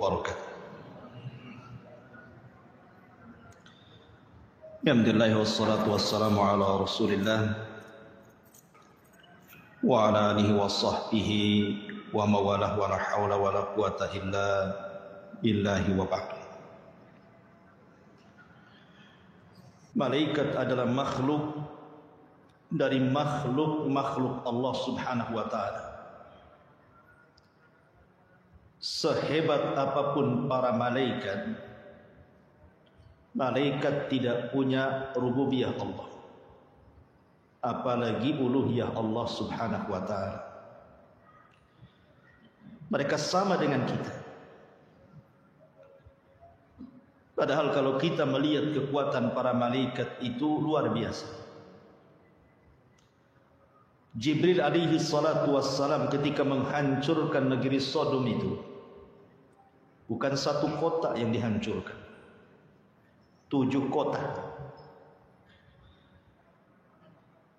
wabarakatuh. Alhamdulillah wassalatu wassalamu ala Rasulillah wa ala alihi wa sahbihi wa mawalah wa la hawla wa la quwata illa billahi wa ba'd. Malaikat adalah makhluk dari makhluk Allah Subhanahu wa taala. Sehebat apapun para malaikat, malaikat tidak punya rububiyah Allah, apalagi uluhiyah Allah Subhanahu wa taala. Mereka sama dengan kita. Padahal kalau kita melihat kekuatan para malaikat itu luar biasa. Jibril alaihi salatu wassalam ketika menghancurkan negeri Sodom itu, bukan satu kota yang dihancurkan, 7 kota.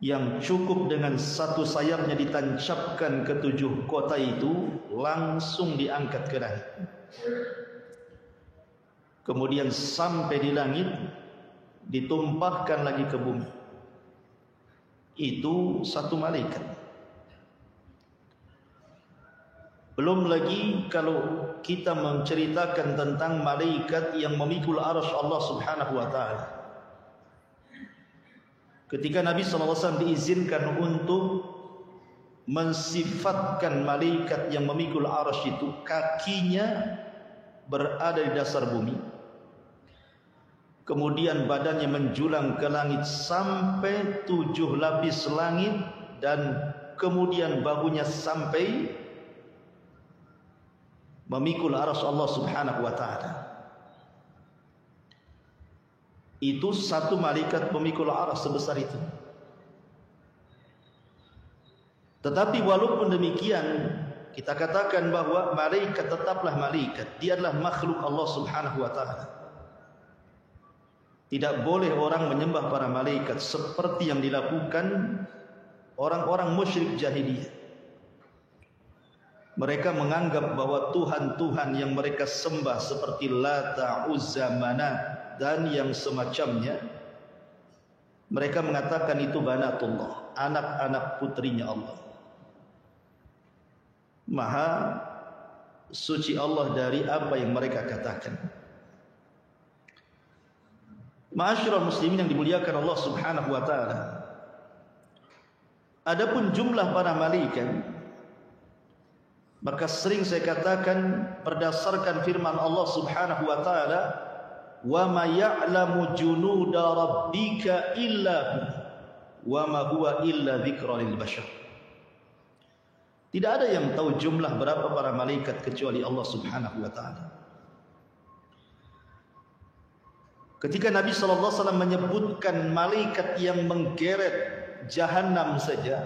Yang cukup dengan satu sayapnya ditancapkan ke 7 kota itu, langsung diangkat ke langit. Kemudian sampai di langit, ditumpahkan lagi ke bumi. Itu satu malaikat. Belum lagi kalau kita menceritakan tentang malaikat yang memikul arsy Allah Subhanahu wa taala. Ketika Nabi SAW diizinkan untuk mensifatkan malaikat yang memikul arsy itu, kakinya berada di dasar bumi, kemudian badannya menjulang ke langit sampai 7 lapis langit, dan kemudian bahunya sampai memikul arsy Allah Subhanahu wa taala. Itu satu malaikat pemikul arsy sebesar itu. Tetapi walaupun demikian, kita katakan bahwa malaikat tetaplah malaikat. Dia adalah makhluk Allah Subhanahu wa taala. Tidak boleh orang menyembah para malaikat seperti yang dilakukan orang-orang musyrik jahiliyah. Mereka menganggap bahwa Tuhan-Tuhan yang mereka sembah seperti Lata, Uzza, Manat dan yang semacamnya, mereka mengatakan itu banatullah, anak-anak putrinya Allah. Maha suci Allah dari apa yang mereka katakan. Ma'asyiral muslimin yang dimuliakan Allah Subhanahu wa taala. Adapun jumlah para malaikat, maka sering saya katakan berdasarkan firman Allah Subhanahu wa taala, "Wa ma ya'lamu junuda rabbika illa hu, wa ma huwa illa dzikra lil bashar." Tidak ada yang tahu jumlah berapa para malaikat kecuali Allah Subhanahu wa taala. Ketika Nabi SAW menyebutkan malaikat yang menggeret Jahannam saja,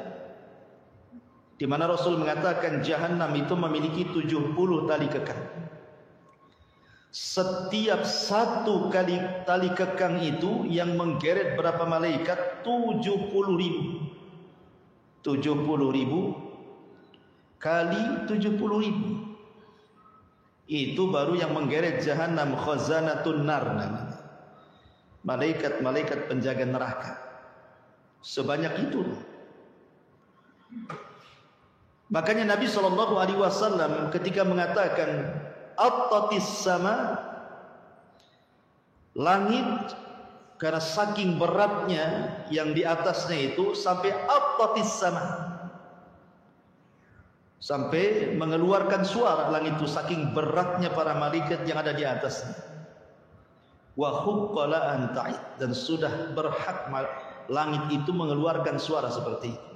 di mana Rasul mengatakan Jahannam itu memiliki 70 tali kekang. Setiap satu kali tali kekang itu yang menggeret berapa malaikat? 70.000. 70.000 kali 70.000. Itu baru yang menggeret Jahannam, khazanatun nar namanya. Malaikat-malaikat penjaga neraka. Sebanyak itu. Makanya Nabi SAW ketika mengatakan attatis sama, langit karena saking beratnya yang di atasnya itu sampai attatis sama, sampai mengeluarkan suara langit itu saking beratnya para malaikat yang ada di atasnya. Wa huqqala an ta'id, dan sudah berhak langit itu mengeluarkan suara seperti itu.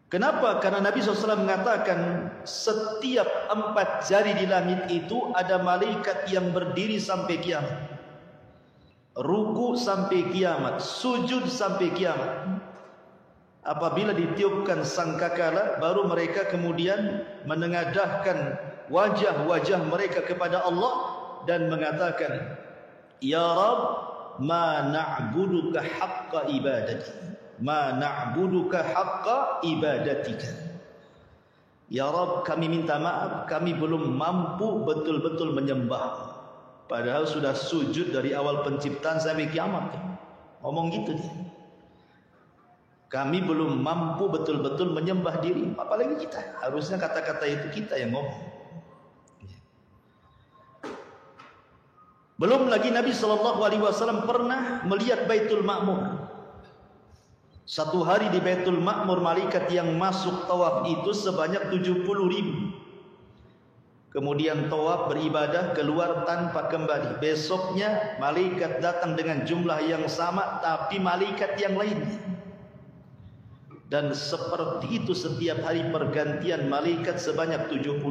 Kenapa? Karena Nabi SAW mengatakan setiap 4 jari di langit itu ada malaikat yang berdiri sampai kiamat, ruku sampai kiamat, sujud sampai kiamat. Apabila ditiupkan sangkakala, baru mereka kemudian menengadahkan wajah-wajah mereka kepada Allah dan mengatakan, "Ya Rabb, ma na'buduka haqqa ibadati, ma na'buduka haqqa ibadatika." Ya Rabb, kami minta maaf, kami belum mampu betul-betul menyembah. Padahal sudah sujud dari awal penciptaan sampai kiamat. Ngomong gitu dia. Kami belum mampu betul-betul menyembah diri. Apalagi kita. Harusnya kata-kata itu kita yang ngomong. Belum lagi Nabi SAW pernah melihat Baitul Ma'mur. Satu hari di Baitul Ma'mur, malaikat yang masuk tawaf itu sebanyak 70.000. Kemudian tawaf beribadah, keluar tanpa kembali. Besoknya malaikat datang dengan jumlah yang sama, tapi malaikat yang lain. Dan seperti itu setiap hari pergantian malaikat sebanyak 70.000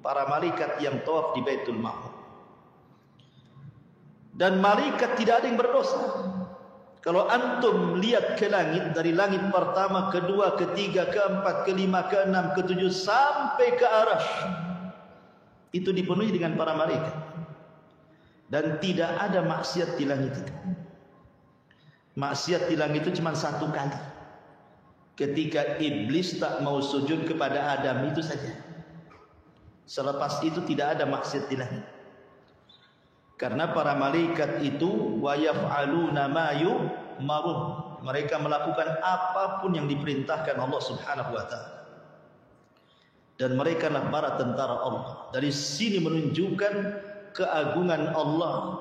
para malaikat yang tawaf di Baitul Ma'mur. Dan malaikat tidak ada yang berdosa. Kalau antum lihat ke langit, dari langit pertama, kedua, ketiga, keempat, kelima, keenam, ketujuh sampai ke Arasy, itu dipenuhi dengan para malaikat. Dan tidak ada maksiat di langit itu. Maksiat di langit itu cuma satu kali, ketika iblis tak mau sujud kepada Adam, itu saja. Selepas itu tidak ada maksiat di langit. Karena para malaikat itu wa yaf'aluna ma yu'marun, mereka melakukan apapun yang diperintahkan Allah Subhanahu wa taala. Dan mereka lah para tentara Allah. Dari sini menunjukkan keagungan Allah.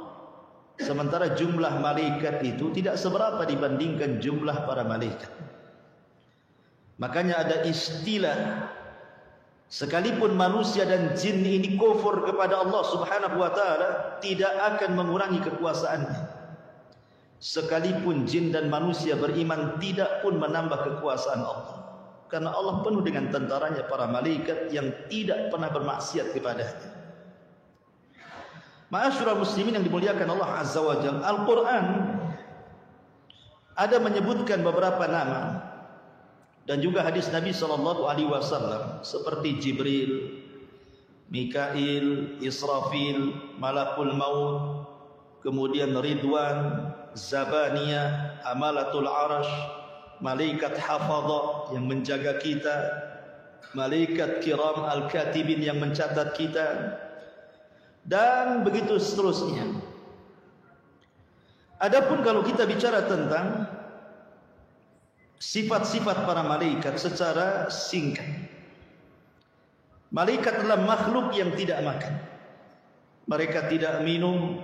Sementara jumlah malaikat itu tidak seberapa dibandingkan jumlah para malaikat. Makanya ada istilah, sekalipun manusia dan jin ini kufur kepada Allah Subhanahu wa taala, tidak akan mengurangi kekuasaannya. Sekalipun jin dan manusia beriman, tidak pun menambah kekuasaan Allah. Karena Allah penuh dengan tentaranya para malaikat yang tidak pernah bermaksiat kepadanya. Ma'asyiral muslimin yang dimuliakan Allah Azza wa Jalla, Al-Quran ada menyebutkan beberapa nama dan juga hadis Nabi SAW seperti Jibril, Mikail, Israfil, Malakul Maut, kemudian Ridwan, Zabaniyah, Amalatul Arash, malaikat hafadha yang menjaga kita, malaikat kiram al-katibin yang mencatat kita, dan begitu seterusnya. Adapun kalau kita bicara tentang sifat-sifat para malaikat secara singkat, malaikat adalah makhluk yang tidak makan. Mereka tidak minum,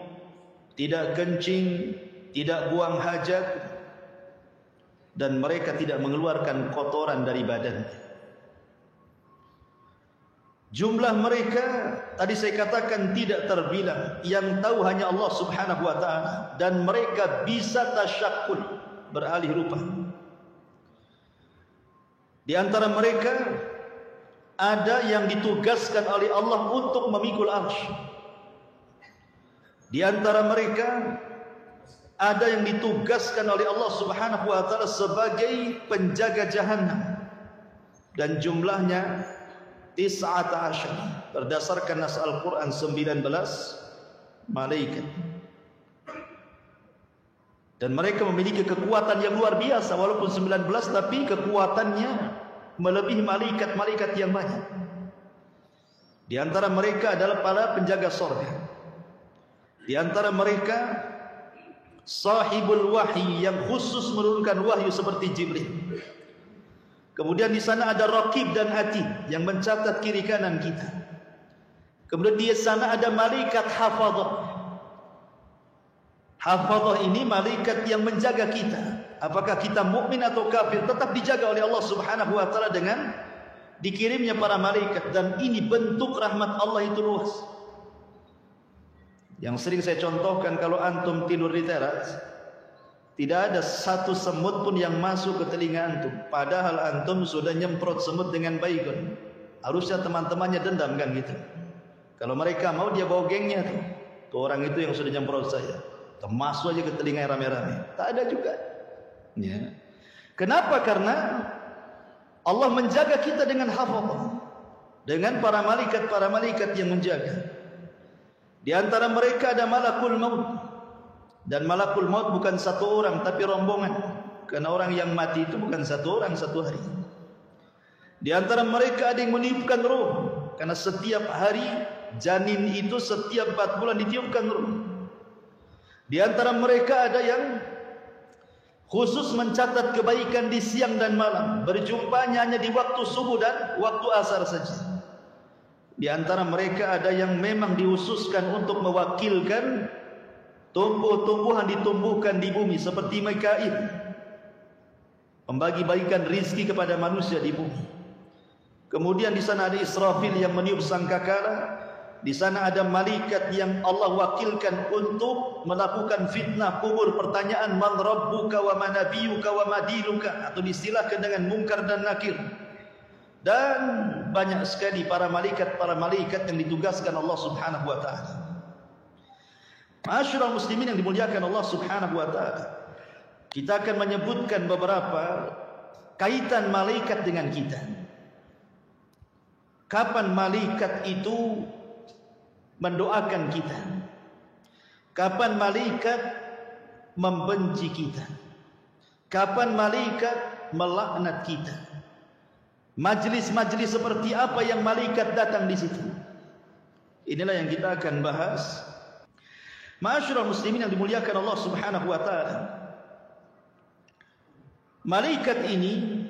tidak kencing, tidak buang hajat, dan mereka tidak mengeluarkan kotoran dari badannya. Jumlah mereka tadi saya katakan tidak terbilang, yang tahu hanya Allah Subhanahu wa taala, dan mereka bisa tasyakkul, beralih rupa. Di antara mereka ada yang ditugaskan oleh Allah untuk memikul arsy. Di antara mereka ada yang ditugaskan oleh Allah Subhanahu wa taala sebagai penjaga jahannam, dan jumlahnya 19 berdasarkan nas Al-Qur'an, 19 malaikat. Dan mereka memiliki kekuatan yang luar biasa, walaupun 19 tapi kekuatannya melebihi malaikat-malaikat yang banyak. Di antara mereka adalah para penjaga surga. Di antara mereka sahibul wahyi yang khusus menurunkan wahyu seperti Jibril. Kemudian di sana ada Raqib dan Atid yang mencatat kiri kanan kita. Kemudian di sana ada malaikat hafadhah. Hafadhah ini malaikat yang menjaga kita. Apakah kita mukmin atau kafir, tetap dijaga oleh Allah Subhanahu wa taala dengan dikirimnya para malaikat. Dan ini bentuk rahmat Allah itu luas. Yang sering saya contohkan, kalau antum tidur di teras, tidak ada satu semut pun yang masuk ke telinga antum, padahal antum sudah nyemprot semut dengan baygon. Harusnya teman-temannya dendam kan gitu. Kalau mereka mau, dia bawa gengnya tuh orang itu yang sudah nyemprot saya, termasuk aja ke telinga rame-rame. Tak ada juga ya. Kenapa? Karena Allah menjaga kita dengan hafazah, dengan para malaikat yang menjaga. Di antara mereka ada Malakul Maut. Dan Malakul Maut bukan satu orang tapi rombongan. Karena orang yang mati itu bukan satu orang satu hari. Di antara mereka ada yang meniupkan ruh, karena setiap hari janin itu setiap 4 bulan ditiupkan ruh. Di antara mereka ada yang khusus mencatat kebaikan di siang dan malam, berjumpanya hanya di waktu subuh dan waktu asar saja. Di antara mereka ada yang memang dihususkan untuk mewakilkan tumbuh-tumbuhan ditumbuhkan di bumi seperti Mikail, membagi-bagikan rizki kepada manusia di bumi. Kemudian di sana ada Israfil yang meniup sangkakala. Di sana ada malaikat yang Allah wakilkan untuk melakukan fitnah kubur, pertanyaan man rabbuka wa man nabiyuka wa ma dinuka, atau diistilahkan dengan Munkar dan Nakir. Dan banyak sekali para malaikat yang ditugaskan Allah Subhanahu wa taala. Ma'asyiral muslimin yang dimuliakan Allah Subhanahu wa taala, kita akan menyebutkan beberapa kaitan malaikat dengan kita. Kapan malaikat itu mendoakan kita? Kapan malaikat membenci kita? Kapan malaikat melaknat kita? Majlis-majlis seperti apa yang malaikat datang di situ? Inilah yang kita akan bahas. Ma'asyiral muslimin yang dimuliakan Allah Subhanahu wa taala. Malaikat ini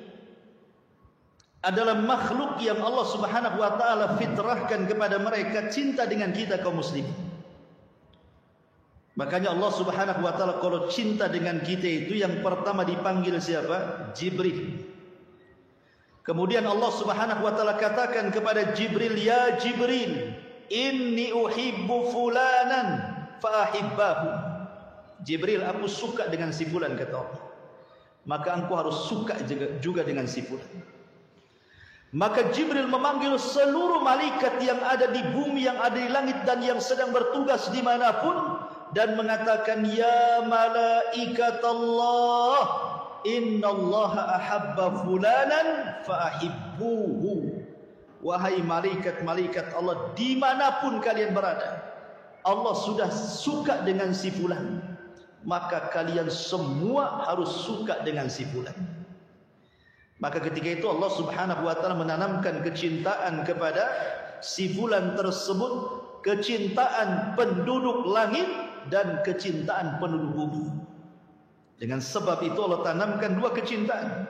adalah makhluk yang Allah Subhanahu wa taala fitrahkan kepada mereka cinta dengan kita kaum muslimin. Makanya Allah Subhanahu wa taala kalau cinta dengan kita itu yang pertama dipanggil siapa? Jibril. Kemudian Allah Subhanahu wa taala katakan kepada Jibril, "Ya Jibril, inni uhibbu fulanan fa ahibbahu." Jibril, aku suka dengan si fulan, kata Allah. Maka engkau harus suka juga dengan si fulan. Maka Jibril memanggil seluruh malaikat yang ada di bumi, yang ada di langit, dan yang sedang bertugas dimanapun, dan mengatakan, "Ya malaikat Allah, innallaha ahabba fulanan fa'ahibbuhu." Wahai malaikat-malaikat Allah, dimanapun kalian berada, Allah sudah suka dengan si fulan, maka kalian semua harus suka dengan si fulan. Maka ketika itu Allah Subhanahu wa taala menanamkan kecintaan kepada si fulan tersebut, kecintaan penduduk langit dan kecintaan penduduk bumi. Dengan sebab itu Allah tanamkan dua kecintaan.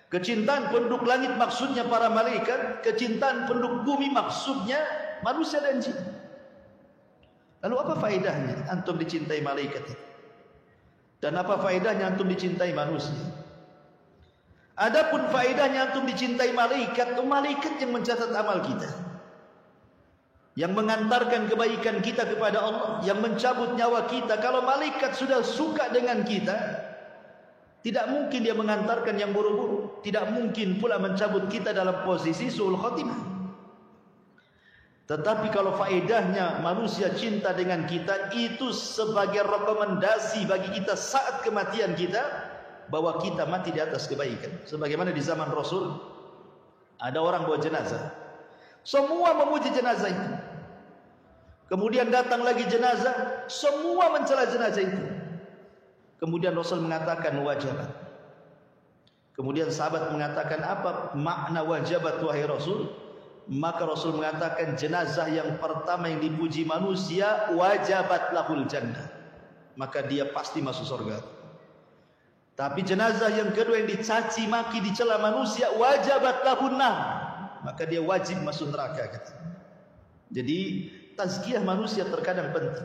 Kecintaan penduduk langit maksudnya para malaikat, kecintaan penduduk bumi maksudnya manusia dan jin. Lalu apa faedahnya antum dicintai malaikat itu? Dan apa faedahnya antum dicintai manusia? Adapun faedahnya antum dicintai malaikat, itu malaikat yang mencatat amal kita, yang mengantarkan kebaikan kita kepada Allah, yang mencabut nyawa kita. Kalau malaikat sudah suka dengan kita, tidak mungkin dia mengantarkan yang buruk-buruk, tidak mungkin pula mencabut kita dalam posisi su'ul khotimah. Tetapi kalau faedahnya manusia cinta dengan kita, itu sebagai rekomendasi bagi kita saat kematian kita, bahwa kita mati di atas kebaikan. Sebagaimana di zaman Rasul, ada orang bawa jenazah, semua memuji jenazah itu. Kemudian datang lagi jenazah, semua mencela jenazah itu. Kemudian Rasul mengatakan wajabat. Kemudian sahabat mengatakan, apa makna wajabat wahai Rasul? Maka Rasul mengatakan, jenazah yang pertama yang dipuji manusia, wajabat lahul jannah, maka dia pasti masuk surga. Tapi jenazah yang kedua yang dicaci maki, dicela manusia, wajabat lahun nar, maka dia wajib masuk neraka, kata. Jadi tazkiyah manusia terkadang penting.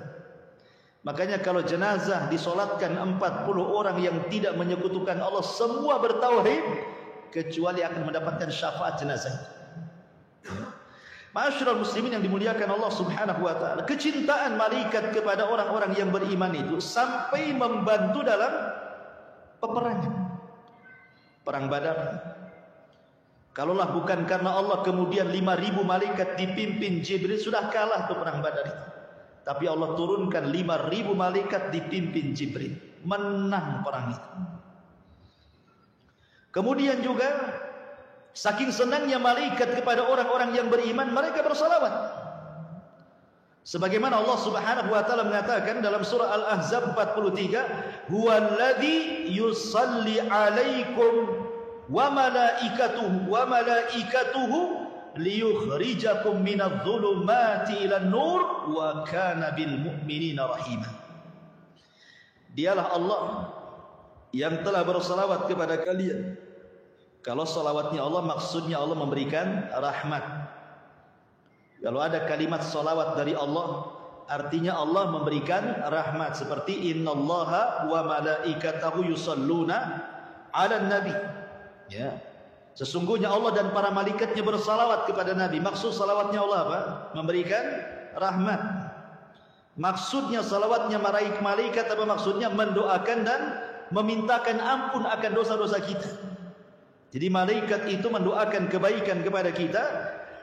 Makanya kalau jenazah disolatkan 40 orang yang tidak menyekutukan Allah, semua bertauhid, kecuali akan mendapatkan syafaat jenazah. Ma'asyiral muslimin yang dimuliakan Allah Subhanahu wa taala, kecintaan malaikat kepada orang-orang yang beriman itu sampai membantu dalam peperangan, perang Badar. Kalaulah bukan karena Allah, kemudian 5.000 malaikat dipimpin Jibril, sudah kalah tuh perang Badar itu. Tapi Allah turunkan 5.000 malaikat dipimpin Jibril, menang perang itu. Kemudian juga saking senangnya malaikat kepada orang-orang yang beriman, mereka bersalawat. Sebagaimana Allah Subhanahu wa taala mengatakan dalam surah Al-Ahzab 43, "Huwallazi yusalli 'alaikum wa malaikatuhu liyukhrijakum minadh-dhulumati ilan nur wa kana bil mu'minina rahima. Dialah Allah yang telah bersalawat kepada kalian. Kalau salawatnya Allah, maksudnya Allah memberikan rahmat. Kalau ada kalimat salawat dari Allah, artinya Allah memberikan rahmat. Seperti innallaha wa malaikatahu yusalluna 'alan nabi. Ya. Sesungguhnya Allah dan para malaikatnya bersalawat kepada Nabi. Maksud salawatnya Allah apa? Memberikan rahmat. Maksudnya salawatnya malaikat apa maksudnya? Mendoakan dan memintakan ampun akan dosa-dosa kita. Jadi malaikat itu mendoakan kebaikan kepada kita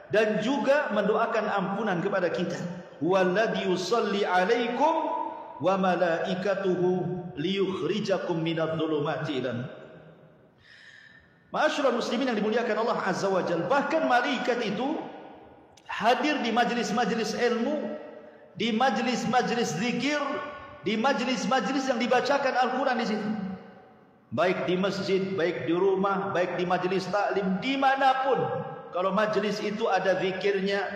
dan juga mendoakan ampunan kepada kita. Walladzi yusalli 'alaikum wa malaikatuhu liyukhrijakum minadh-dhulumati ilan. Ma'asyiral muslimin yang dimuliakan Allah Azza wa Jalla, bahkan malaikat itu hadir di majlis-majlis ilmu, di majlis-majlis zikir, di majlis-majlis yang dibacakan Al-Quran di situ. Baik di masjid, baik di rumah, baik di majlis taklim, dimanapun. Kalau majlis itu ada zikirnya,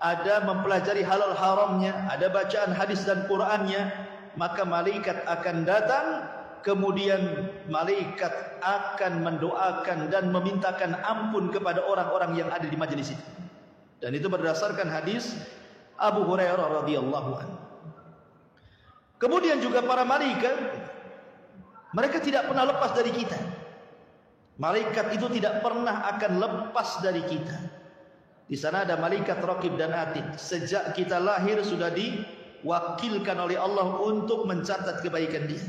ada mempelajari halal haramnya, ada bacaan hadis dan Qurannya, maka malaikat akan datang. Kemudian malaikat akan mendoakan dan memintakan ampun kepada orang-orang yang ada di majlis itu. Dan itu berdasarkan hadis Abu Hurairah radhiyallahu anhu. Kemudian juga para malaikat, mereka tidak pernah lepas dari kita. Malaikat itu tidak pernah akan lepas dari kita. Di sana ada malaikat raqib dan atid. Sejak kita lahir sudah diwakilkan oleh Allah untuk mencatat kebaikan dia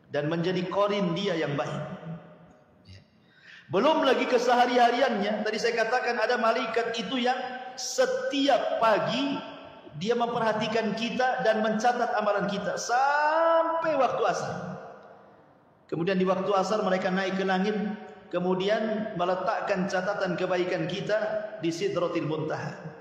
dan menjadi korin dia yang baik. Belum lagi kesehari-hariannya. Tadi saya katakan ada malaikat itu yang setiap pagi dia memperhatikan kita dan mencatat amalan kita sampai waktu asar. Kemudian di waktu asar mereka naik ke langit, kemudian meletakkan catatan kebaikan kita di Sidratil Muntaha.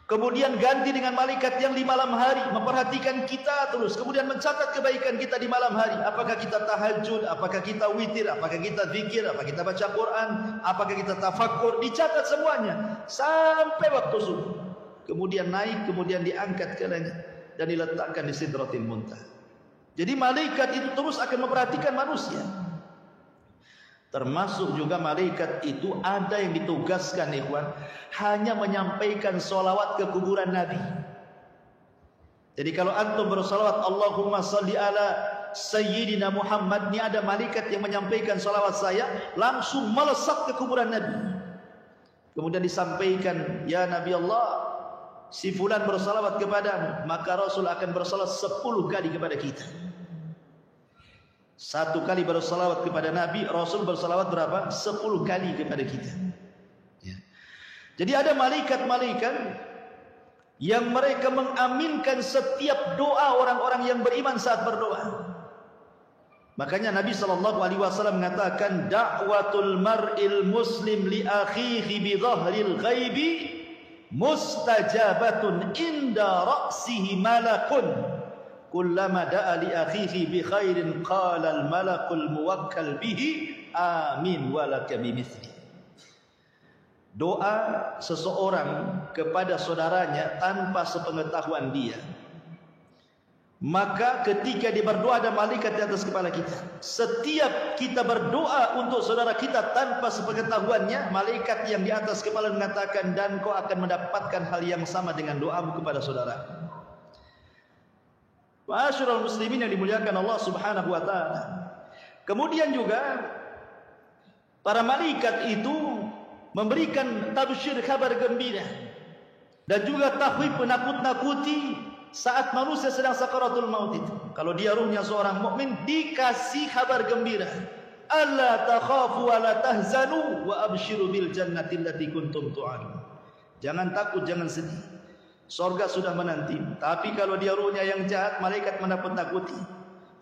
Kemudian ganti dengan malaikat yang di malam hari memperhatikan kita terus, kemudian mencatat kebaikan kita di malam hari. Apakah kita tahajud, apakah kita witir, apakah kita zikir, apakah kita baca Quran, apakah kita tafakkur, dicatat semuanya sampai waktu subuh. Kemudian naik, kemudian diangkat ke langit dan diletakkan di Sidratil Muntaha. Jadi malaikat itu terus akan memperhatikan manusia. Termasuk juga malaikat itu ada yang ditugaskan ikhwan, hanya menyampaikan solawat ke kuburan Nabi. Jadi kalau antum bersolawat Allahumma salli ala Sayyidina Muhammad, ini ada malaikat yang menyampaikan solawat saya, langsung melesat ke kuburan Nabi. Kemudian disampaikan, ya Nabi Allah, si fulan bersolawat kepadamu, maka Rasul akan bersolawat 10 kali kepada kita. 1 kali bersalawat kepada Nabi, Rasul bersalawat berapa? 10 kali kepada kita. Ya. Jadi ada malaikat-malaikat yang mereka mengaminkan setiap doa orang-orang yang beriman saat berdoa. Makanya Nabi SAW mengatakan, da'watul mar'il muslim li akhihi bi dhahril ghaibi mustajabatun inda ra'sihi malakun. Kullama da'a li akhihi bi khairin qala al malakul muwakkal bihi amin walaka bimithli. Doa seseorang kepada saudaranya tanpa sepengetahuan dia, maka ketika dia berdoa ada malaikat di atas kepala kita. Setiap kita berdoa untuk saudara kita tanpa sepengetahuannya, malaikat yang di atas kepala mengatakan, dan kau akan mendapatkan hal yang sama dengan doamu kepada saudara. Ma'asyiral muslimin yang dimuliakan Allah Subhanahu wa taala. Kemudian juga para malaikat itu memberikan tabsyir, kabar gembira, dan juga tahwib, penakut-nakuti saat manusia sedang sakaratul maut itu. Kalau dia ruhnya seorang mukmin, dikasih kabar gembira. Alla takhafu wa la tahzanu wa abshiru bil jannati allati kuntum tu'adun. Jangan takut, jangan sedih, surga sudah menanti. Tapi kalau dia ruhnya yang jahat, malaikat menakut-nakuti.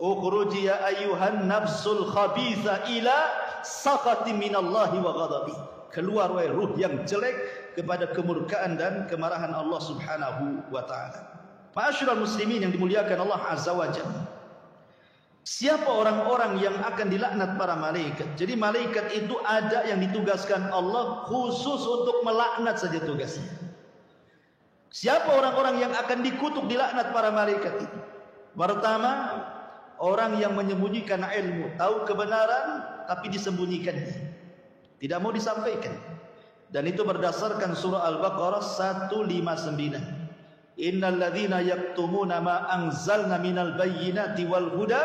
Ukhruji ya ayyuhan nafsul khabitha ila sakhati minallahi wa ghadabi. Keluar wahai ruh yang jelek kepada kemurkaan dan kemarahan Allah Subhanahu wa taala. Ma'asyiral muslimin yang dimuliakan Allah Azza wa Jalla. Siapa orang-orang yang akan dilaknat para malaikat? Jadi malaikat itu ada yang ditugaskan Allah khusus untuk melaknat saja tugasnya. Siapa orang-orang yang akan dikutuk dilaknat para malaikat itu? Pertama, orang yang menyembunyikan ilmu, tahu kebenaran tapi disembunyikannya, tidak mau disampaikan. Dan itu berdasarkan surah Al-Baqarah 159. Innal ladzina yaktumuna ma anzalna minal bayyinati wal huda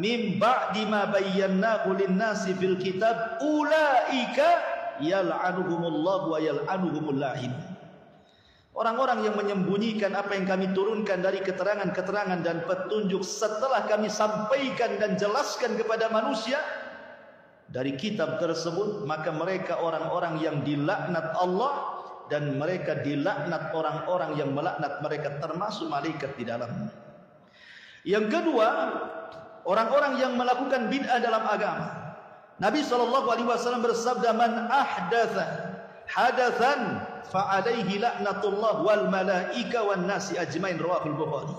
min ba'di ma bayyanahu lin-nasi fil kitab ulaika yal'anuhumullahu wa yal'anuhumul la'in. Orang-orang yang menyembunyikan apa yang kami turunkan dari keterangan-keterangan dan petunjuk setelah kami sampaikan dan jelaskan kepada manusia dari kitab tersebut, maka mereka orang-orang yang dilaknat Allah, dan mereka dilaknat orang-orang yang melaknat mereka, termasuk malaikat di dalamnya. Yang kedua, orang-orang yang melakukan bid'ah dalam agama. Nabi SAW bersabda, man ahdatha hadathan fa alaihi laknatullah wal malaika wan nasi ajmain, rawahul Bukhari.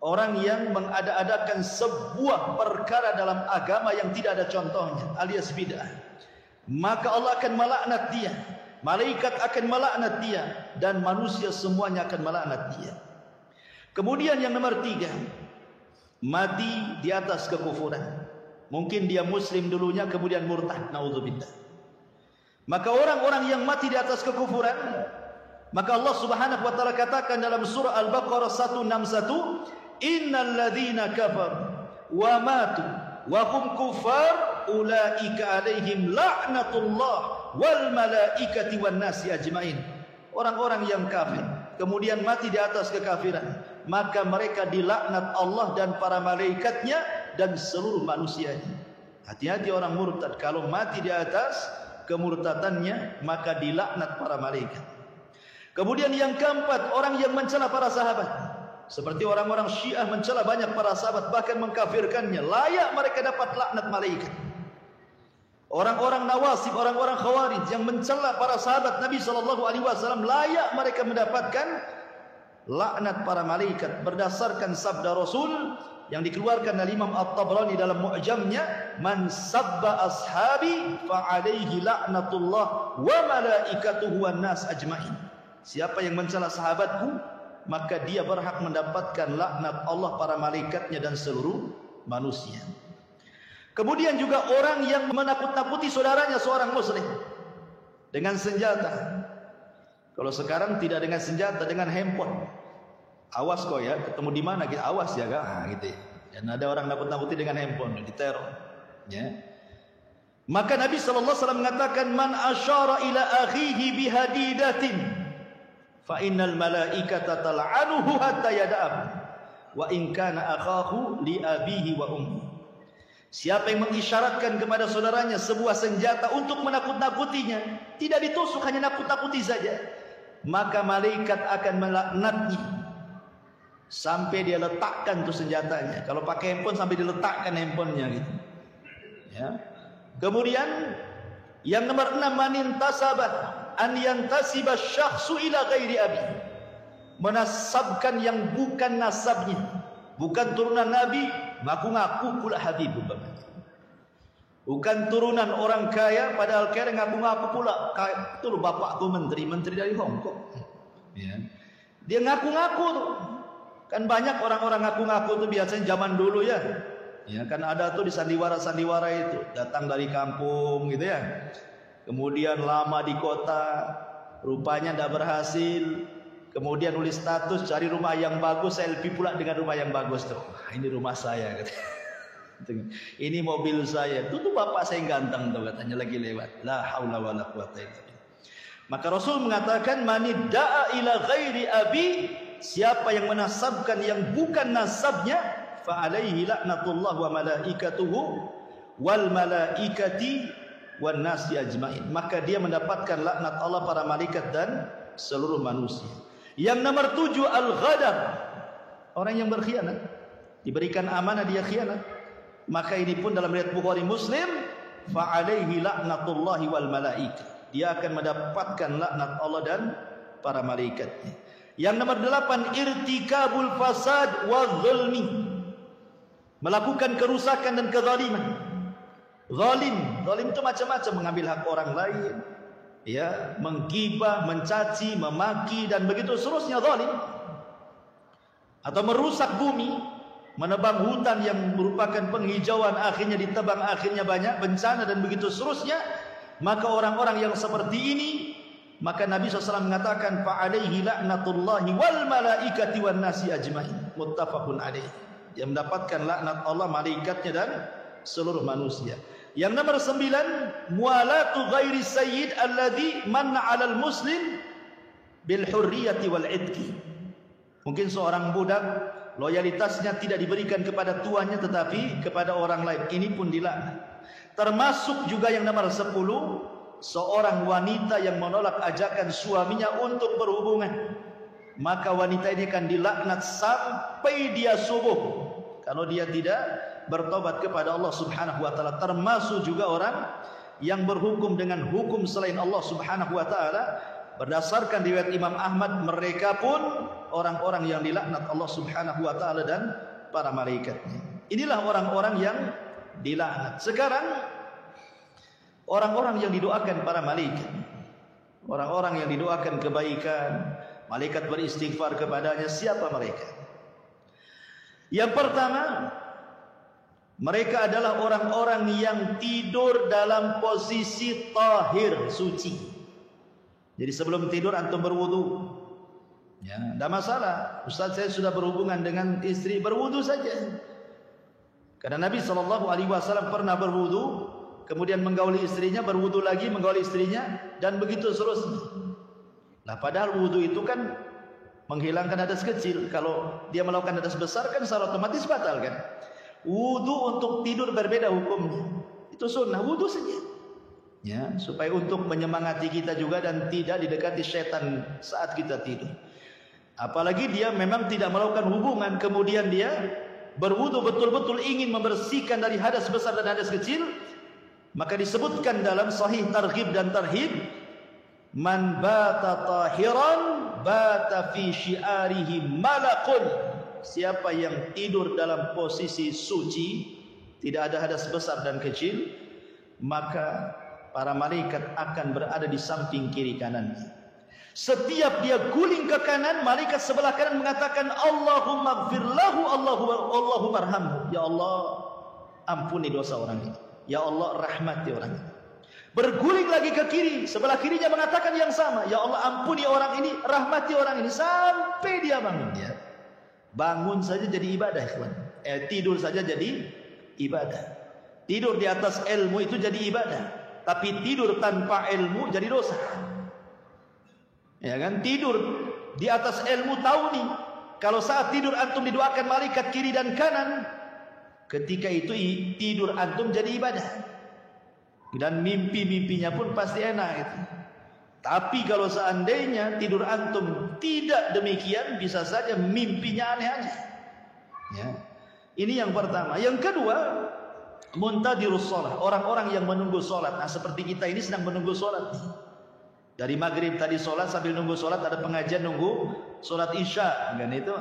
Orang yang mengada-adakan sebuah perkara dalam agama yang tidak ada contohnya, alias bid'ah, maka Allah akan melaknat dia, malaikat akan melaknat dia, dan manusia semuanya akan melaknat dia. Kemudian yang nomor 3, mati di atas kekufuran. Mungkin dia muslim dulunya kemudian murtad, naudzubillah. Maka orang-orang yang mati di atas kekufuran, maka Allah Subhanahu wa taala katakan dalam surah Al-Baqarah 161, innal ladzina kafaru wa matu wa hum kuffar ulaika alaihim laknatullah wal malaikati wan nasi ajmain. Orang-orang yang kafir kemudian mati di atas kekafiran, maka mereka dilaknat Allah dan para malaikatnya dan seluruh manusianya. Hati-hati orang murtad, kalau mati di atas kemurtadannya maka dilaknat para malaikat. Kemudian yang keempat, orang yang mencela para sahabat, seperti orang-orang Syiah mencela banyak para sahabat, bahkan mengkafirkannya, layak mereka dapat laknat malaikat. Orang-orang Nawasib, orang-orang Khawarij yang mencela para sahabat Nabi SAW, layak mereka mendapatkan laknat para malaikat berdasarkan sabda Rasul yang dikeluarkan oleh Imam At-Tabrani dalam Mu'jamnya, man sabba ashabi fa alaihi laknatullah wa malaikatuhu wan nas ajmain. Siapa yang mencela sahabatku, maka dia berhak mendapatkan laknat Allah, para malaikatnya dan seluruh manusia. Kemudian juga orang yang menakut-nakuti saudaranya seorang muslim dengan senjata. Kalau sekarang tidak dengan senjata, dengan handphone. Awas kok ya, ketemu di mana kita, awas ya kan, gitu ya. Dan ada orang nakut-nakuti dengan handphone, diteror, ya. Maka Nabi SAW mengatakan, man asyara ila akhihi bihadidatin fa innal malaikata tal'anuhu hatta yada'ab wa in kana akhahu li abihi wa ummi. Siapa yang mengisyaratkan kepada saudaranya sebuah senjata untuk menakut-nakutinya, tidak ditusuk, hanya nakut-nakuti saja, maka malaikat akan melaknatnya sampai dia letakkan tuh senjatanya. Kalau pakai handphone sampai diletakkan handphonenya gitu, ya. Kemudian yang nomor 6, manintasabah an yantasiba syakhsu ila ghairi abi, menasabkan yang bukan nasabnya, bukan turunan Nabi, ngaku-ngaku pula Habib, bukan turunan orang kaya, padahal kaya ngaku-ngaku pula itu loh bapakku menteri dari Hong Kong, ya. Dia ngaku-ngaku tuh. Kan banyak orang-orang ngaku-ngaku tuh biasanya zaman dulu ya. Ya kan ada tuh di sandiwara-sandiwara itu, datang dari kampung gitu ya. Kemudian lama di kota, rupanya tidak berhasil. Kemudian nulis status cari rumah yang bagus, selfie pula dengan rumah yang bagus tuh. Ini rumah saya katanya. Ini mobil saya. Itu tuh bapak saya yang ganteng tuh katanya lagi lewat. La haula wala quwata illa billah. Maka Rasul mengatakan, manidda'a ila ghairi abi, siapa yang menasabkan yang bukan nasabnya, fa alaihi laknatullah wa malaikatuhu wal malaikati wan nasi ajmain, maka dia mendapatkan laknat Allah, para malaikat dan seluruh manusia. Yang nomor 7, al-ghadar, orang yang berkhianat, diberikan amanah dia khianat, maka ini pun dalam riwayat Bukhari Muslim, fa alaihi laknatullahi wal malaikah, dia akan mendapatkan laknat Allah dan para malaikatnya. Yang nomor 8, irtikabul fasad wa zulmi, melakukan kerusakan dan kezaliman. Zalim itu macam-macam, mengambil hak orang lain, ya, menggibah, mencaci, memaki dan begitu seterusnya zalim. Atau merusak bumi, menebang hutan yang merupakan penghijauan, akhirnya ditebang, akhirnya banyak bencana dan begitu seterusnya. Maka orang-orang yang seperti ini, maka Nabi SAW mengatakan fa'alaihi la'natullahi wal malaikati wan nasi ajmain, muttafaqun alaih. Yang mendapatkan laknat Allah, malaikatnya dan seluruh manusia. Yang nomor 9, mualatu ghairi sayyid alladhi manna 'alal muslim bil hurriyati wal 'idki. Mungkin seorang budak loyalitasnya tidak diberikan kepada tuannya tetapi kepada orang lain, ini pun dilaknat. Termasuk juga yang nomor 10, seorang wanita yang menolak ajakan suaminya untuk berhubungan, maka wanita ini akan dilaknat sampai dia subuh kalau dia tidak bertobat kepada Allah Subhanahu wa taala. Termasuk juga orang yang berhukum dengan hukum selain Allah Subhanahu wa taala. Berdasarkan riwayat Imam Ahmad, mereka pun orang-orang yang dilaknat Allah Subhanahu wa taala dan para malaikatnya. Inilah orang-orang yang dilaknat. Sekarang orang-orang yang didoakan para malaikat, orang-orang yang didoakan kebaikan, malaikat beristighfar kepadanya, siapa mereka? Yang pertama, mereka adalah orang-orang yang tidur dalam posisi tahir, suci. Jadi sebelum tidur antum berwudu, ya, tidak masalah. Ustaz, saya sudah berhubungan dengan istri, berwudu saja. Karena Nabi SAW pernah berwudu, kemudian menggauli istrinya, berwudu lagi, menggauli istrinya, dan begitu seterusnya. Nah, padahal wudu itu kan menghilangkan hadas kecil. Kalau dia melakukan hadas besar kan secara otomatis batal kan. Wudu untuk tidur berbeda hukumnya. Itu sunnah, wudu saja. Ya, supaya untuk menyemangati kita juga dan tidak didekati syaitan saat kita tidur. Apalagi dia memang tidak melakukan hubungan, kemudian dia berwudu betul-betul ingin membersihkan dari hadas besar dan hadas kecil, maka disebutkan dalam sahih targhib dan tarhib, man bata tahiran bata fi syiarihi malakun. Siapa yang tidur dalam posisi suci, tidak ada hadas besar dan kecil, maka para malaikat akan berada di samping kiri kanannya. Setiap dia guling ke kanan, malaikat sebelah kanan mengatakan Allahumma gfir lahu, Allahumma arhamhu. Ya Allah, ampuni dosa orang ini. Ya Allah, rahmati orang ini. Berguling lagi ke kiri, sebelah kirinya mengatakan yang sama. Ya Allah, ampuni orang ini, rahmati orang ini, sampai dia bangun. Ya. Bangun saja jadi ibadah, kawan. Tidur saja jadi ibadah. Tidur di atas ilmu itu jadi ibadah. Tapi tidur tanpa ilmu jadi dosa. Ya kan? Tidur di atas ilmu, tahu nih, kalau saat tidur antum didoakan malaikat kiri dan kanan, ketika itu tidur antum jadi ibadah. Dan mimpi-mimpinya pun pasti enak gitu. Tapi kalau seandainya tidur antum tidak demikian, bisa saja mimpinya aneh-aneh. Ya. Ini yang pertama. Yang kedua, muntadirus sholat, orang-orang yang menunggu sholat. Nah, seperti kita ini sedang menunggu sholat. Dari maghrib tadi sholat, sambil nunggu sholat ada pengajian nunggu sholat isya, kan itu.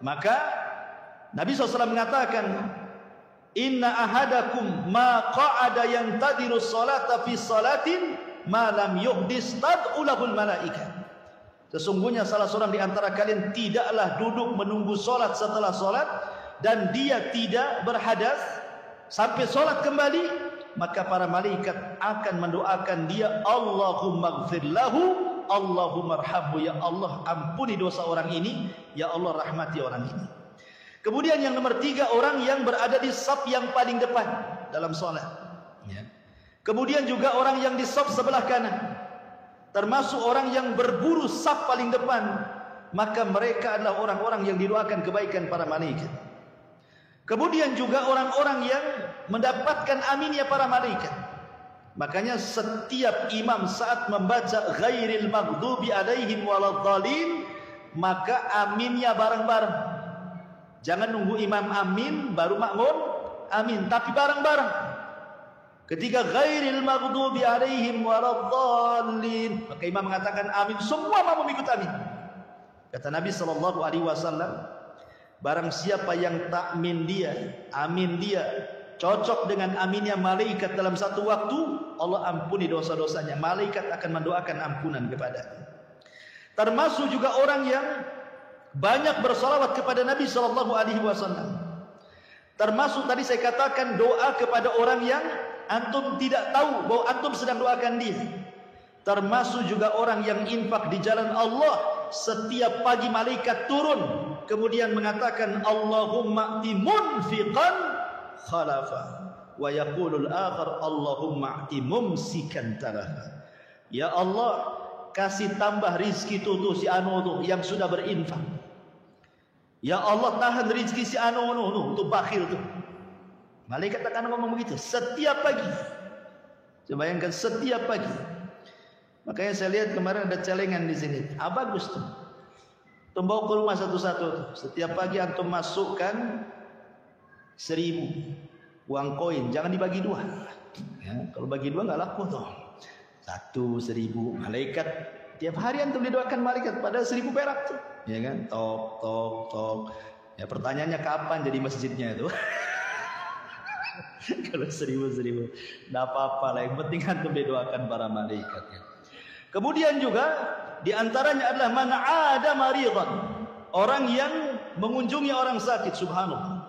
Maka Nabi SAW mengatakan, inna ahadakum ma qa'ada yantadirus sholata fi sholatin malam yuhdis tad'ulahul malaikat. Sesungguhnya salah seorang di antara kalian tidaklah duduk menunggu solat setelah solat dan dia tidak berhadas sampai solat kembali, maka para malaikat akan mendoakan dia, Allahumma gfir lahu, Allahumma arhamhu. Ya Allah, ampuni dosa orang ini, ya Allah, rahmati orang ini. Kemudian yang nomor 3, orang yang berada di saf yang paling depan dalam solat. Ya. Kemudian juga orang yang di saf sebelah kanan, termasuk orang yang berburu saf paling depan, maka mereka adalah orang-orang yang didoakan kebaikan para malaikat. Kemudian juga orang-orang yang mendapatkan aminnya para malaikat. Makanya setiap imam saat membaca ghairil maghdubi alaihim waladhdallin, maka aminnya bareng-bareng. Jangan nunggu imam amin baru makmum amin, tapi bareng-bareng. Ketika ghairil maghdubi alaihim waladhdallin, maka imam mengatakan amin, semua makmum ikut amin. Kata Nabi SAW, Barang siapa yang takmin dia, amin dia, cocok dengan aminnya malaikat dalam satu waktu, Allah ampuni dosa-dosanya. Malaikat akan mendoakan ampunan kepadanya. Termasuk juga orang yang banyak bersalawat kepada Nabi SAW. Termasuk tadi saya katakan doa kepada orang yang antum tidak tahu bahwa antum sedang doakan dia. Termasuk juga orang yang infak di jalan Allah. Setiap pagi malaikat turun kemudian mengatakan Allahumma ati munfiqan khalafa wa yaqulul akhar Allahumma ati mumsikan talafa. Ya Allah, kasih tambah rizki tu si anu tu yang sudah berinfak. Ya Allah, tahan rizki si anu tu bakhil tu. Malaikat akan ngomong begitu setiap pagi. Coba bayangkan setiap pagi. Makanya saya lihat kemarin ada celengan di sini. Bagus tuh. Antum bawa ke rumah satu-satu. Setiap pagi antum masukkan 1.000 uang koin. Jangan dibagi 2. Ya, kalau bagi 2 nggak laku tuh. 1.000 malaikat. Tiap hari antum didoakan malaikat pada 1.000 perak tuh. Ya kan? Tok. Ya pertanyaannya kapan jadi masjidnya itu? Kalau 1.000. Nggak apa-apa lah. Yang penting antum didoakan para malaikat. Ya. Kemudian juga diantaranya adalah man ada maridan, orang yang mengunjungi orang sakit. Subhanallah,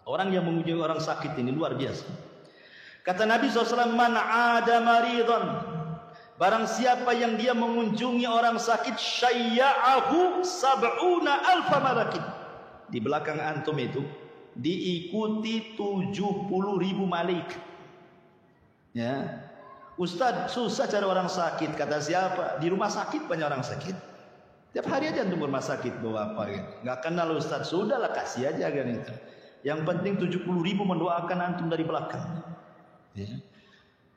orang yang mengunjungi orang sakit ini luar biasa. Kata Nabi SAW, man ada maridan, barang siapa yang dia mengunjungi orang sakit, syayya'ahu sab'una alfa malakin. Di belakang antum itu diikuti 70.000 malaikat. Ya. Ustaz, susah cari orang sakit. Kata siapa? Di rumah sakit banyak orang sakit. Tiap hari aja antum rumah sakit bawa apa gitu. Nggak kenal Ustaz, sudahlah kasih aja kan itu. Yang penting 70.000 mendoakan antum dari belakang. Ya.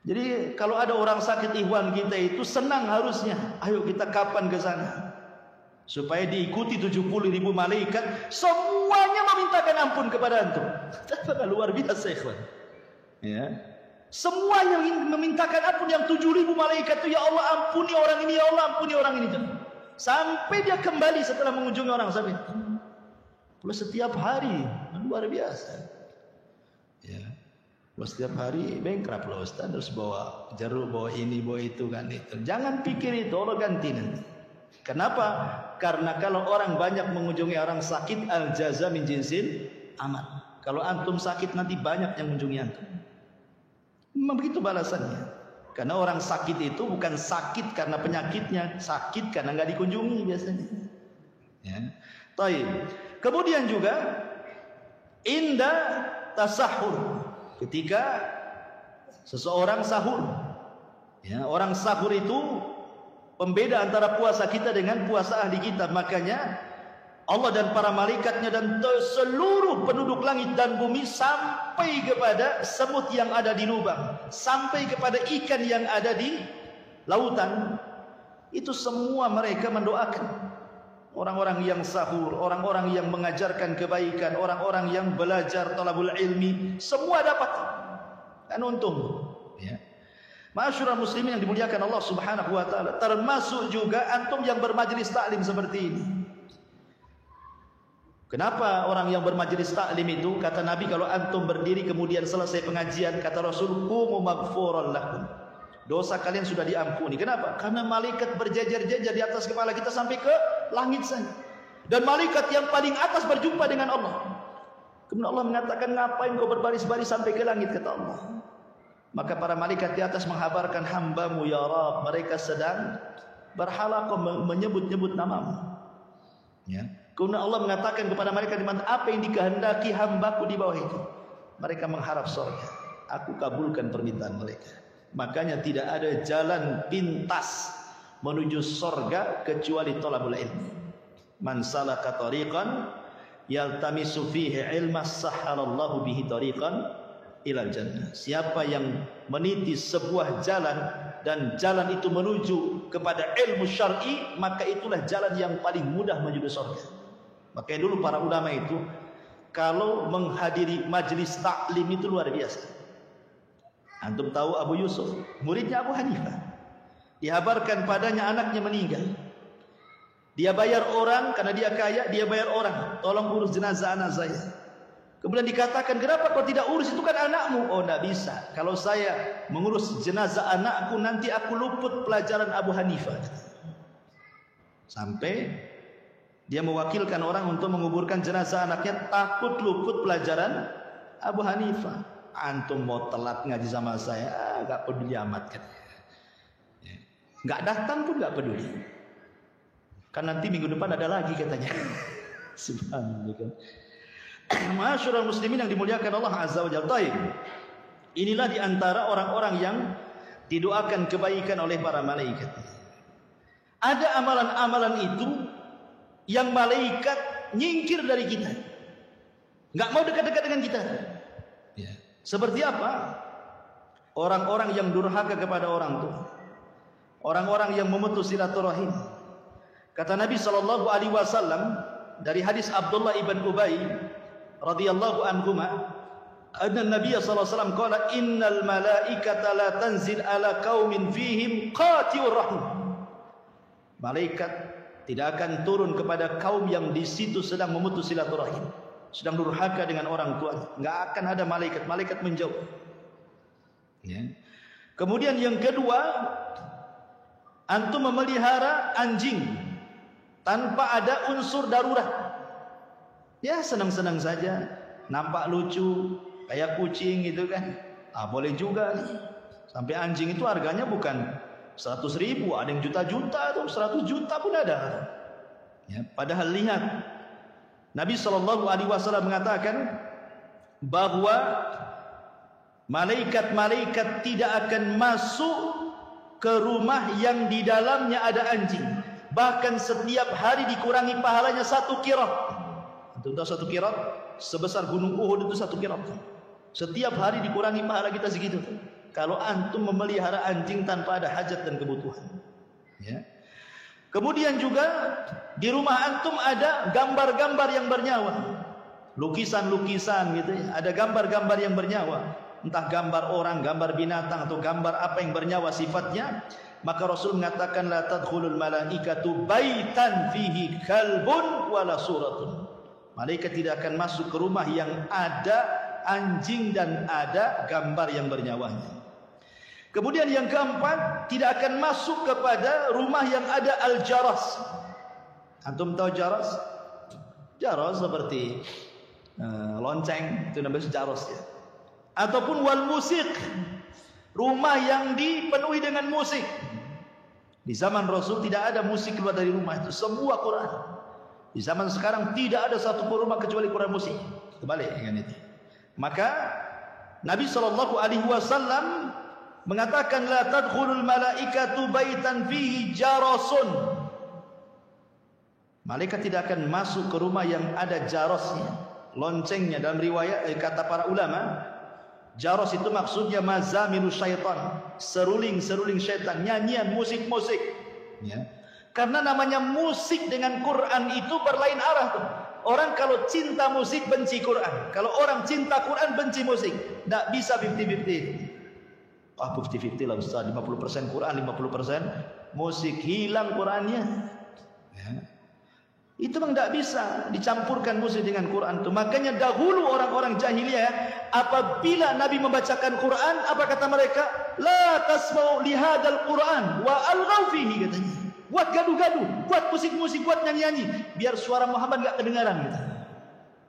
Jadi kalau ada orang sakit ikhwan kita itu senang harusnya. Ayo kita kapan ke sana? Supaya diikuti 70.000 malaikat, semuanya memintakan ampun kepada antum. Luar biasa ikhwan. Ya. Semuanya memintakan ampun yang 7.000 malaikat itu. Ya Allah ampuni orang ini, ya Allah ampuni orang ini. Sampai dia kembali setelah mengunjungi orang sakit. Plus setiap hari, luar biasa. Ya. Plus setiap hari bengkrap loh Ustaz, terus bawa jeruk, bawa ini, bawa itu kan itu. Jangan pikir itu, Allah ganti nanti. Kenapa? Karena kalau orang banyak mengunjungi orang sakit, al jaza min jinsil amal. Kalau antum sakit nanti banyak yang mengunjungi antum. Memang begitu balasannya. Karena orang sakit itu bukan sakit karena penyakitnya, sakit karena nggak dikunjungi biasanya. Ya. Taib. Kemudian juga inda tasahur, ketika seseorang sahur. Ya, orang sahur itu pembeda antara puasa kita dengan puasa ahli kita. Makanya Allah dan para malaikatnya dan seluruh penduduk langit dan bumi sampai kepada semut yang ada di lubang, sampai kepada ikan yang ada di lautan, itu semua mereka mendoakan orang-orang yang sahur, orang-orang yang mengajarkan kebaikan, orang-orang yang belajar talabul ilmi, semua dapat kan untung. Ya. Ma'asyiral muslimin yang dimuliakan Allah Subhanahu wa taala, termasuk juga antum yang bermajlis taklim seperti ini. Kenapa orang yang bermajlis taklim itu, kata Nabi, kalau antum berdiri kemudian selesai pengajian, kata Rasul, qumu maghfuran lakum, dosa kalian sudah diampuni. Kenapa? Karena malaikat berjajar-jajar di atas kepala kita sampai ke langit saja. Dan malaikat yang paling atas berjumpa dengan Allah. Kemudian Allah mengatakan, ngapain kau berbaris-baris sampai ke langit, kata Allah. Maka para malaikat di atas menghabarkan, hambamu ya Rabb, mereka sedang berhalaqah menyebut-nyebut namamu. Ya. Kemudian Allah mengatakan kepada mereka, apa yang dikehendaki hambaku di bawah itu. Mereka mengharap surga. Aku kabulkan permintaan mereka. Makanya tidak ada jalan pintas menuju surga kecuali thalabul ilmi. Man salaka tariqan yaltamisu fihi ilma sahhalallahu bihi tariqan ilal jannah. Siapa yang meniti sebuah jalan dan jalan itu menuju kepada ilmu syar'i, maka itulah jalan yang paling mudah menuju surga. Makanya dulu para ulama itu kalau menghadiri majlis taklim itu luar biasa. Antum tahu Abu Yusuf, muridnya Abu Hanifah. Dihabarkan padanya anaknya meninggal. Dia bayar orang karena dia kaya, dia bayar orang, tolong urus jenazah anak saya. Kemudian dikatakan, kenapa kau tidak urus, itu kan anakmu? Oh, tidak bisa. Kalau saya mengurus jenazah anakku, nanti aku luput pelajaran Abu Hanifah. Sampai dia mewakilkan orang untuk menguburkan jenazah anaknya, takut luput pelajaran Abu Hanifah. Antum mau telat ngaji sama saya, gak peduli amat katanya. Gak datang pun gak peduli. Kan nanti minggu depan ada lagi katanya. Subhanallah. Ma'asyiral muslimin yang dimuliakan Allah Azza wa Jalla. Inilah diantara orang-orang yang didoakan kebaikan oleh para malaikat. Ada amalan-amalan itu yang malaikat nyingkir dari kita, nggak mau dekat-dekat dengan kita. Ya. Seperti apa? Orang-orang yang durhaka kepada orang tua, orang-orang yang memutus silaturahim. Kata Nabi SAW dari hadis Abdullah ibn Ubay radhiyallahu anhuma, anna Nabi sallallahu alaihi wasallam qala innal malaikata la tanzil ala qaumin fihim qati'ur rahim. Malaikat tidak akan turun kepada kaum yang di situ sedang memutus silaturahim, sedang durhaka dengan orang tua. Enggak akan ada malaikat, malaikat menjauh. Ya. Kemudian yang kedua, antum memelihara anjing tanpa ada unsur darurat. Ya, senang-senang saja, nampak lucu kayak kucing gitu kan. Boleh juga nih. Sampai anjing itu harganya bukan 100.000, ada yang juta-juta tuh, 100 juta pun ada. Ya, padahal lihat Nabi SAW mengatakan bahwa malaikat-malaikat tidak akan masuk ke rumah yang di dalamnya ada anjing. Bahkan setiap hari dikurangi pahalanya 1 qirat. Itu tahu 1 qirat sebesar gunung Uhud, itu 1 qirat. Setiap hari dikurangi pahala kita segitu. Kalau antum memelihara anjing tanpa ada hajat dan kebutuhan. Ya. Kemudian juga di rumah antum ada gambar-gambar yang bernyawa, lukisan-lukisan gitu ya. Ada gambar-gambar yang bernyawa, entah gambar orang, gambar binatang, atau gambar apa yang bernyawa sifatnya. Maka Rasul mengatakan la tadkhulul malaikatu baitan fihi kalbun wala suratun. Malaikat tidak akan masuk ke rumah yang ada anjing dan ada gambar yang bernyawa. Kemudian yang keempat, tidak akan masuk kepada rumah yang ada al-jaras. Antum tahu jaras? Jaras seperti lonceng, itu namanya jaras ya. Ataupun wal musik, rumah yang dipenuhi dengan musik. Di zaman Rasul tidak ada musik keluar dari rumah itu, semua Quran. Di zaman sekarang tidak ada satu rumah kecuali Quran musik. Kebalik dengan itu. Maka Nabi SAW mengatakan la tadkhulul malaikatu baitan fihi jarasun. Malaikat tidak akan masuk ke rumah yang ada jarosnya, loncengnya. Dalam riwayat kata para ulama, jaros itu maksudnya mazamilu syaitan, seruling-seruling syaitan, nyanyian, musik-musik. Ya. Karena namanya musik dengan Quran itu berlain arah tuh. Orang kalau cinta musik benci Quran. Kalau orang cinta Quran benci musik. Tidak bisa 50-50. 50-50 lah Ustaz. 50% Quran, 50% musik. Hilang Qurannya. Ya. Itu memang tidak bisa dicampurkan musik dengan Quran itu. Makanya dahulu orang-orang jahiliyah, apabila Nabi membacakan Quran, apa kata mereka? La tasma'u lihadal Quran wa alghaw fihi, katanya. Buat gaduh-gaduh, buat musik-musik, buat nyanyi-nyanyi, biar suara Muhammad enggak kedengaran gitu.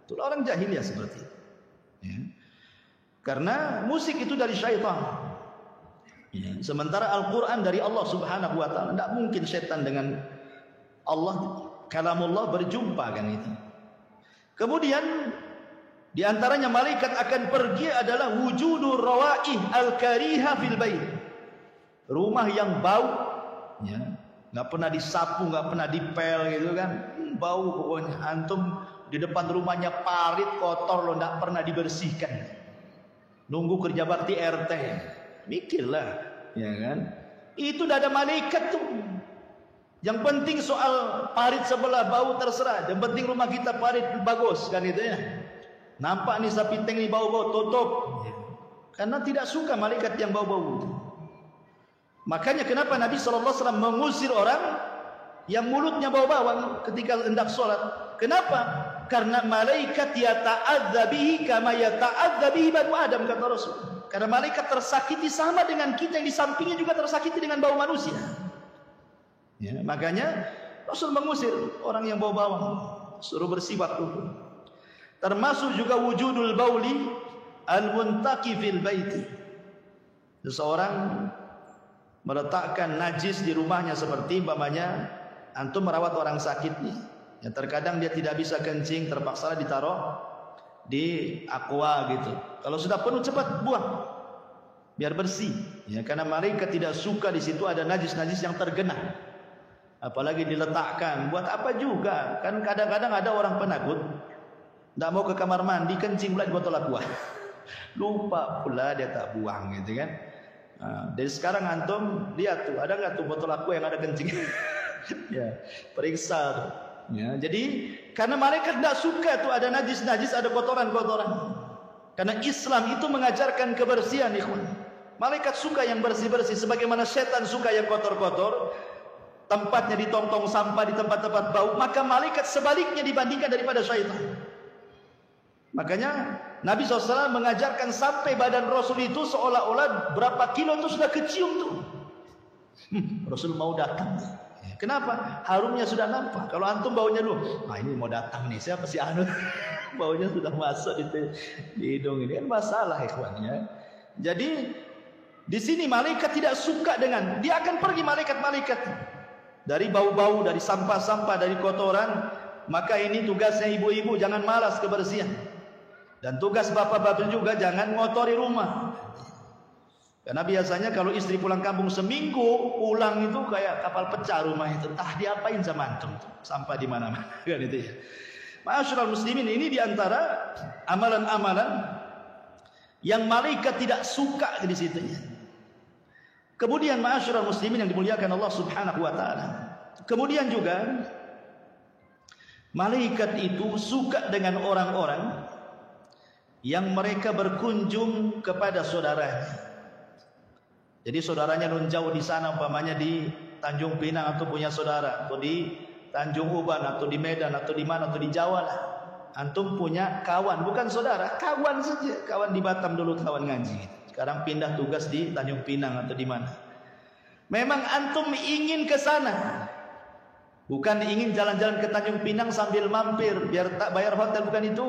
Itulah orang jahiliyah seperti itu. Ya. Karena musik itu dari syaitan. Ya. Sementara Al-Quran dari Allah Subhanahu wa Ta'ala. Tidak mungkin syaitan dengan Allah, kalamullah berjumpa kan itu. Kemudian di antaranya malaikat akan pergi adalah wujudur rawaih al-kariha fil bait. Rumah yang bau, ya. Nggak pernah disapu, nggak pernah dipel gitu kan, bau pokoknya. Antum di depan rumahnya parit kotor loh, nggak pernah dibersihkan. Nunggu kerja bakti RT, mikirlah, ya kan? Itu udah ada malaikat tuh. Yang penting soal parit sebelah bau terserah. Yang penting rumah kita parit bagus kan itu ya. Nampak nih sapi teng nih bau-bau, tutup. Karena tidak suka malaikat yang bau-bau. Makanya kenapa Nabi SAW mengusir orang yang mulutnya bau bawang ketika hendak sholat. Kenapa? Karena malaikat yata'adza bihi kama yata'adza bihi banu Adam, kata Rasul. Karena malaikat tersakiti sama dengan kita yang di sampingnya juga tersakiti dengan bau manusia. Ya, makanya Rasul mengusir orang yang bau bawang, suruh bersiwak dulu. Termasuk juga wujudul bauli al-muntaqi fil baiti. Seseorang meletakkan najis di rumahnya, seperti umpamanya antum merawat orang sakit nih, yang terkadang dia tidak bisa kencing, terpaksa ditaruh di aqua gitu. Kalau sudah penuh cepat buang, biar bersih. Ya, karena malaikat tidak suka di situ ada najis-najis yang tergenang. Apalagi diletakkan, buat apa juga? Kan kadang-kadang ada orang penakut, tidak mau ke kamar mandi, kencing pula di botol aqua. Lupa pula dia tak buang gitu kan. Nah, dari sekarang antum lihat tuh, ada nggak tuh botol aqua yang ada kencing? Ya, periksa tuh. Ya, jadi karena malaikat tidak suka tuh ada najis-najis, ada kotoran-kotoran. Karena Islam itu mengajarkan kebersihan, ikhwan. Malaikat suka yang bersih-bersih, sebagaimana setan suka yang kotor-kotor. Tempatnya di tong-tong sampah, di tempat-tempat bau. Maka malaikat sebaliknya dibandingkan daripada syaitan. Makanya Nabi SAW mengajarkan sampai badan Rasul itu seolah-olah berapa kilo itu sudah kecium tuh. Rasul mau datang. Kenapa? Harumnya sudah nampak. Kalau antum baunya dulu, nah ini mau datang nih, siapa si anu? Baunya sudah masuk di hidung ini, kan masalah ikhwannya. Jadi di sini malaikat tidak suka dengan, dia akan pergi malaikat-malaikat dari bau-bau, dari sampah-sampah, dari kotoran. Maka ini tugasnya ibu-ibu, jangan malas kebersihan. Dan tugas bapak-bapak juga jangan ngotori rumah. Karena biasanya kalau istri pulang kampung seminggu, pulang itu kayak kapal pecah rumah itu. Entah diapain sama antum, sampah di mana-mana kan itu ya. Ma'asyiral muslimin, ini diantara amalan-amalan yang malaikat tidak suka di situ. Kemudian ma'asyiral muslimin yang dimuliakan Allah Subhanahu wa taala. Kemudian juga malaikat itu suka dengan orang-orang yang mereka berkunjung kepada saudaranya. Jadi saudaranya nun jauh di sana, umpamanya di Tanjung Pinang atau punya saudara, atau di Tanjung Uban, atau di Medan, atau di mana, atau di Jawa lah. Antum punya kawan, bukan saudara, kawan saja. Kawan di Batam dulu, kawan ngaji. Sekarang pindah tugas di Tanjung Pinang atau di mana. Memang antum ingin ke sana. Bukan ingin jalan-jalan ke Tanjung Pinang sambil mampir biar tak bayar hotel, bukan itu.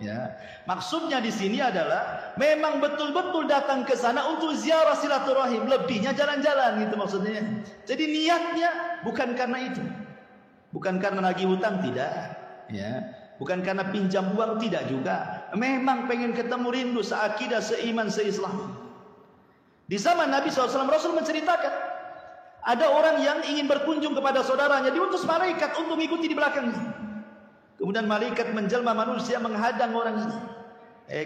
Ya, maksudnya di sini adalah memang betul-betul datang ke sana untuk ziarah silaturahim, lebihnya jalan-jalan gitu maksudnya. Jadi niatnya bukan karena itu, bukan karena lagi hutang, tidak, ya, bukan karena pinjam uang, tidak juga. Memang pengen ketemu, rindu, seakidah, seiman, seislam. Di zaman Nabi SAW, Rasul menceritakan ada orang yang ingin berkunjung kepada saudaranya, diutus malaikat untuk mengikuti di belakangnya. Kemudian malaikat menjelma manusia menghadang orang ini.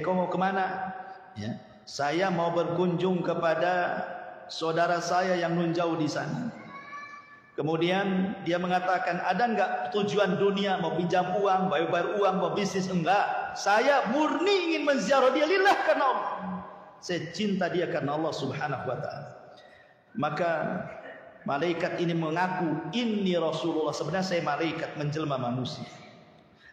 Kau mau kemana? Ya, saya mau berkunjung kepada saudara saya yang nun jauh di sana. Kemudian dia mengatakan, ada enggak tujuan dunia, mau pinjam uang, bayar uang, mau bisnis? Enggak. Saya murni ingin menziarah dia lillah, karena Allah. Saya cinta dia karena Allah Subhanahu wa taala. Maka malaikat ini mengaku, inni Rasulullah, sebenarnya saya malaikat menjelma manusia.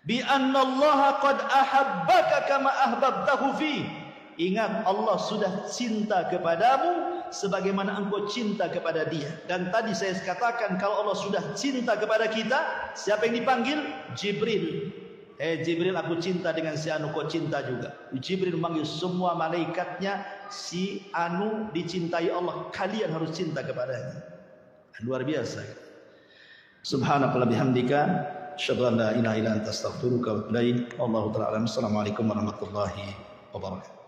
Bi annallaha qad ahabbaka kama ahbabtahu fi. Ingat, Allah sudah cinta kepadamu sebagaimana engkau cinta kepada dia. Dan tadi saya katakan, kalau Allah sudah cinta kepada kita, siapa yang dipanggil? Jibril. Jibril, aku cinta dengan si anu, kau cinta juga. Jibril memanggil semua malaikatnya, si anu dicintai Allah, kalian harus cinta kepadanya. Luar biasa. Subhanakallah bihamdika, asyhadu an la ilaha illa anta, astaghfiruka wa atubu ilaik. Wallahu ta'ala a'lam. Assalamualaikum warahmatullahi wabarakatuh.